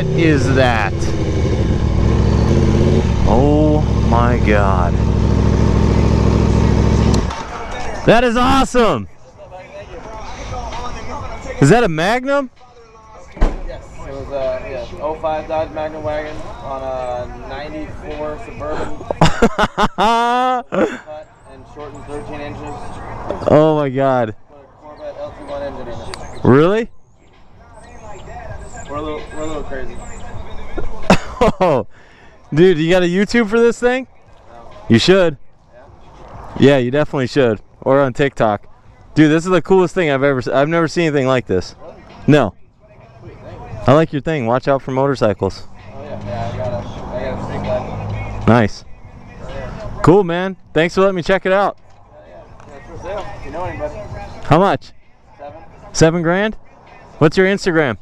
What is that? Oh my God. That is awesome. Is that a Magnum? Yes, it was a 05 Dodge Magnum wagon on a 94 Suburban. Cut and shortened 13 inches. Oh my God. Put a Corvette LT1 engine in it. Really? We're a little crazy. Oh, dude, you got a YouTube for this thing? No. You should. Yeah? Yeah, you definitely should. Or on TikTok. Dude, this is the coolest thing I've never seen anything like this. Really? No. Sweet, thank you. I like your thing. Watch out for motorcycles. Oh yeah, I got a street glide. Nice. Cool, man. Thanks for letting me check it out. Yeah, it's for sale. If you know anybody. How much? 7. $7 grand? What's your Instagram?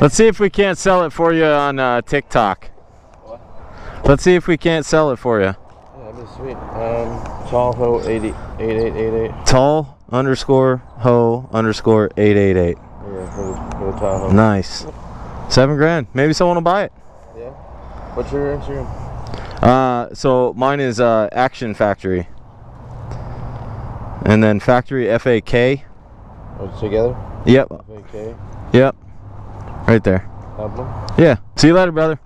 Let's see if we can't sell it for you on TikTok. What? Let's see if we can't sell it for you. Yeah, that'd be sweet. Tall Ho 8888. Tall _ho _888. Yeah, for the Tahoe. Nice. $7 grand. Maybe someone will buy it. Yeah. What's your Instagram? So mine is Action Factory. And then Factory FAK. Oh, together? Yep. Okay. Yep. Right there. Magnum? Yeah. See you later, brother.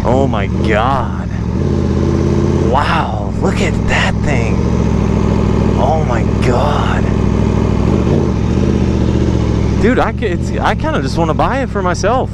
Oh my God. Wow, look at that thing. Oh my God. Dude, I kind of just want to buy it for myself.